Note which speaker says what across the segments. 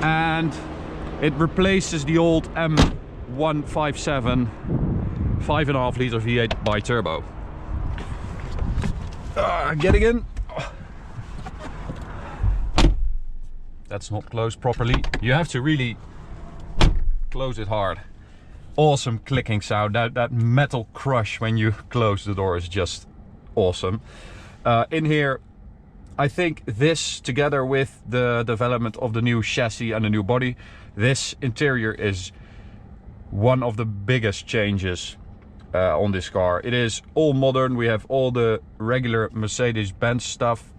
Speaker 1: and it replaces the old M157 5.5 liter V8 bi-turbo. Getting in. That's not closed properly. You have to really close it hard. Awesome clicking sound. That metal crush when you close the door is just awesome. In here, I think this, together with the development of the new chassis and the new body, this interior is one of the biggest changes on this car. It is all modern. We have all the regular Mercedes-Benz stuff,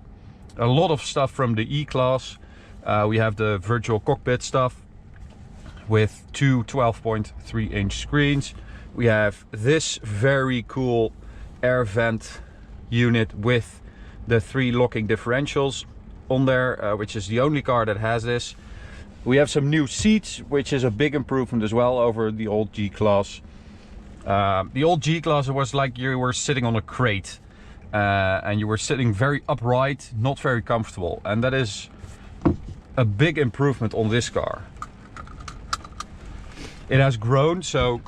Speaker 1: a lot of stuff from the E-Class. We have the virtual cockpit stuff with two 12.3 inch screens. We have this very cool air vent unit with the 3 locking differentials on there, which is the only car that has this. We have some new seats, which is a big improvement as well over the old G-Class. The old G-Class, it was like you were sitting on a crate and you were sitting very upright, not very comfortable, and that is a big improvement on this car. It has grown, so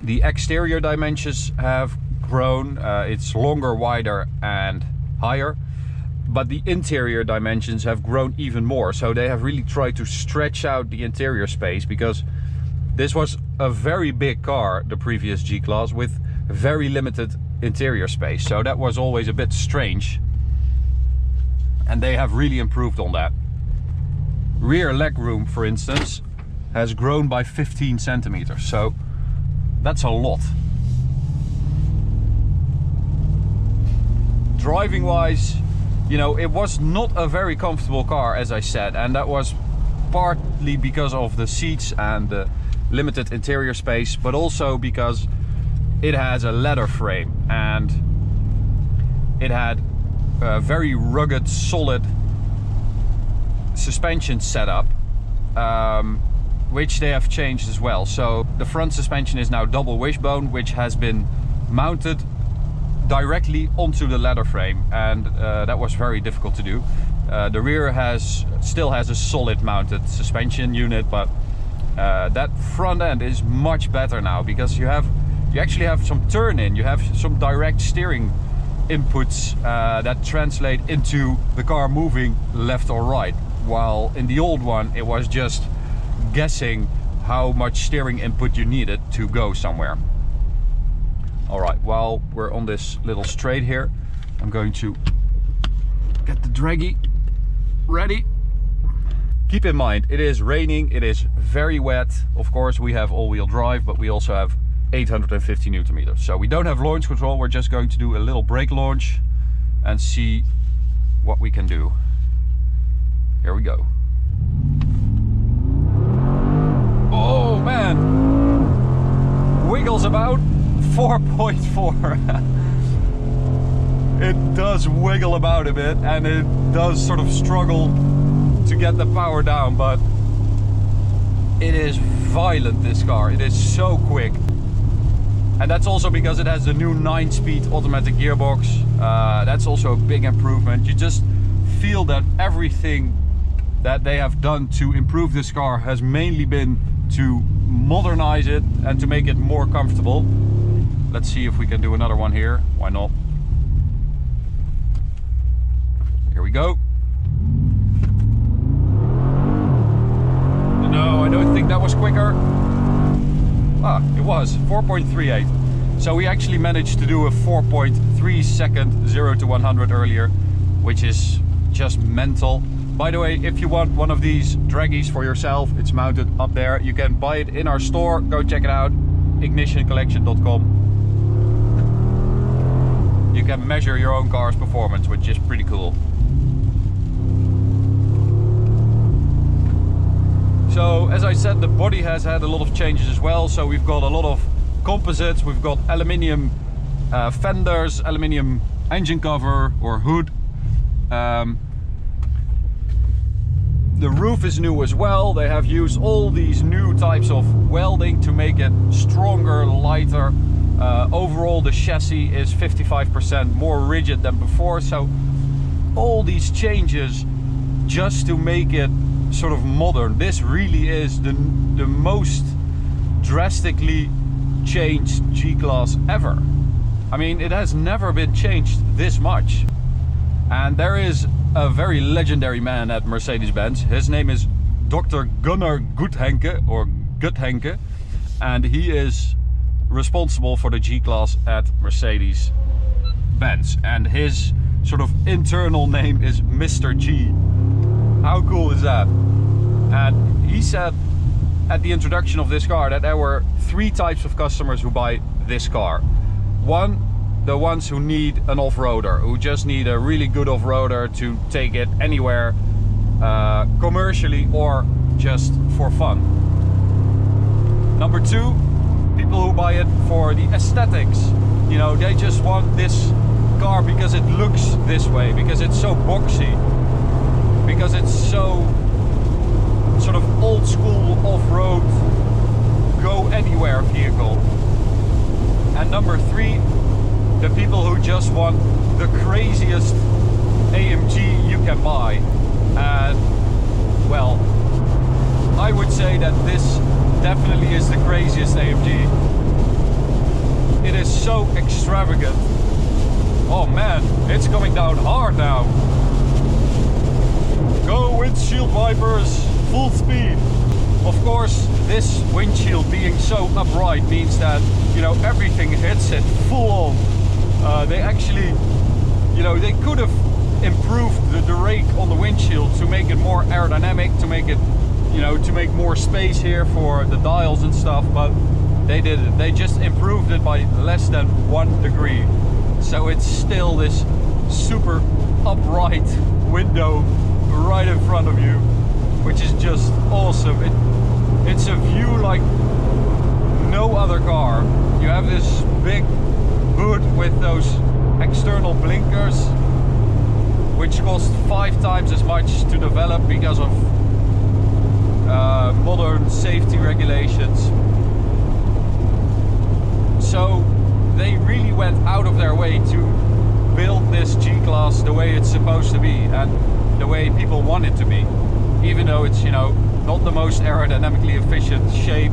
Speaker 1: the exterior dimensions have grown. It's longer, wider and higher, but the interior dimensions have grown even more. So they have really tried to stretch out the interior space, because this was a very big car, the previous G-Class, with very limited interior space. So that was always a bit strange, and they have really improved on that. Rear leg room, for instance, has grown by 15 centimeters, so that's a lot. Driving wise, you know, it was not a very comfortable car, as I said, and that was partly because of the seats and the limited interior space, but also because it has a leather frame and it had a very rugged, solid suspension setup, which they have changed as well. So the front suspension is now double wishbone, which has been mounted directly onto the leather frame, and that was very difficult to do. The rear still has a solid mounted suspension unit, but that front end is much better now, because you actually have some turn in, you have some direct steering inputs that translate into the car moving left or right, while in the old one it was just guessing how much steering input you needed to go somewhere. All right, while we're on this little straight here, I'm going to get the draggy ready. Keep in mind, it is raining, it is very wet. Of course, we have all-wheel drive, but we also have 850 Newton meters. So we don't have launch control. We're just going to do a little brake launch and see what we can do. Here we go. Oh man, wiggles about 4.4. It does wiggle about a bit, and it does sort of struggle to get the power down, but it is violent, this car. It is so quick, and that's also because it has the new 9-speed automatic gearbox. That's also a big improvement. You just feel that everything that they have done to improve this car has mainly been to modernize it and to make it more comfortable. Let's see if we can do another one here. Why not? Here we go. No, I don't think that was quicker. Ah, it was 4.38. So we actually managed to do a 4.3 second 0 to 100 earlier, which is just mental. By the way, if you want one of these draggies for yourself, it's mounted up there. You can buy it in our store. Go check it out, ignitioncollection.com. You can measure your own car's performance, which is pretty cool. So, as I said, the body has had a lot of changes as well. So we've got a lot of composites, we've got aluminium fenders, aluminium engine cover or hood. The roof is new as well. They have used all these new types of welding to make it stronger, lighter. Overall, the chassis is 55% more rigid than before. So all these changes just to make it sort of modern. This really is the most drastically changed G-Class ever. I mean, it has never been changed this much. And there is a very legendary man at Mercedes-Benz. His name is Dr. Gunnar Guthenke, or Guthenke, and he is responsible for the G-Class at Mercedes-Benz. And his sort of internal name is Mr. G. How cool is that? And he said at the introduction of this car that there were 3 types of customers who buy this car. One, the ones who need an off-roader, who just need a really good off-roader to take it anywhere, commercially or just for fun. Number 2, people who buy it for the aesthetics. You know, they just want this car because it looks this way, because it's so boxy, because it's so sort of old school off-road, go anywhere vehicle. And number 3, the people who just want the craziest AMG you can buy. And well, I would say that this definitely is the craziest AMG. It is so extravagant. Oh man, it's coming down hard now. Go windshield wipers, full speed. Of course, this windshield being so upright means that, you know, everything hits it full on. They actually, you know, they could have improved the rake on the windshield to make it more aerodynamic, to make it, you know, to make more space here for the dials and stuff, but they didn't. They just improved it by less than 1 degree. So it's still this super upright window right in front of you, which is just awesome. It's a view like no other car. You have this big hood with those external blinkers, which cost 5 times as much to develop because of modern safety regulations. So they really went out of their way to build this G-Class the way it's supposed to be and the way people want it to be, even though it's, you know, not the most aerodynamically efficient shape.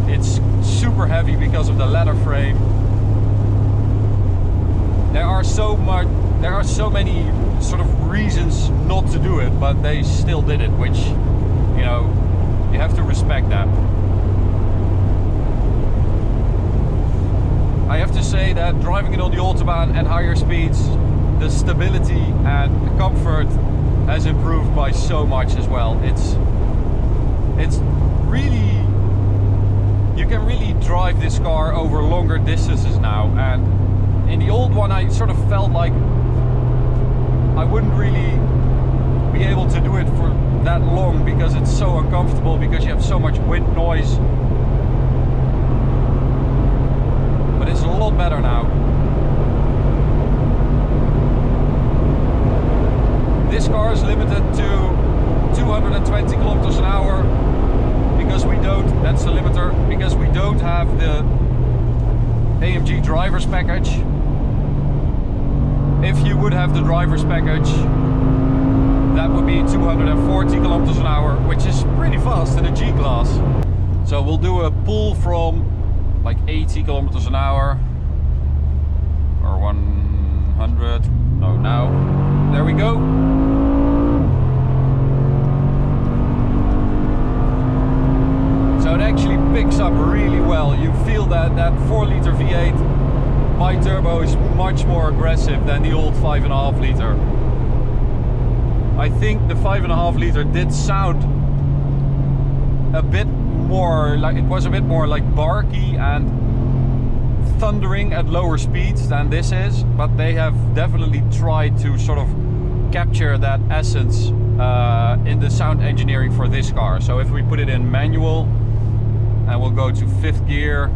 Speaker 1: It's super heavy because of the leather frame. There are so many sort of reasons not to do it, but they still did it, which, you know, you have to respect that. I have to say that driving it on the Autobahn at higher speeds, the stability and the comfort has improved by so much as well. It's really, you can really drive this car over longer distances now, and in the old one I sort of felt like I wouldn't really be able to do it for that long because it's so uncomfortable, because you have so much wind noise. But it's a lot better now. This car is limited to 220 kilometers an hour because we don't, that's the limiter, because we don't have the AMG driver's package. If you would have the driver's package, that would be 240 kilometers an hour, which is pretty fast in a G-Class. So we'll do a pull from like 80 kilometers an hour or 100. No, now there we go. So it actually picks up really well. You feel that 4-liter V8 bi-turbo is much more aggressive than the old 5.5 liter. I think the 5.5 liter did sound a bit more like, it was a bit more like barky and thundering at lower speeds than this is, but they have definitely tried to sort of capture that essence in the sound engineering for this car. So if we put it in manual and we'll go to 5th gear,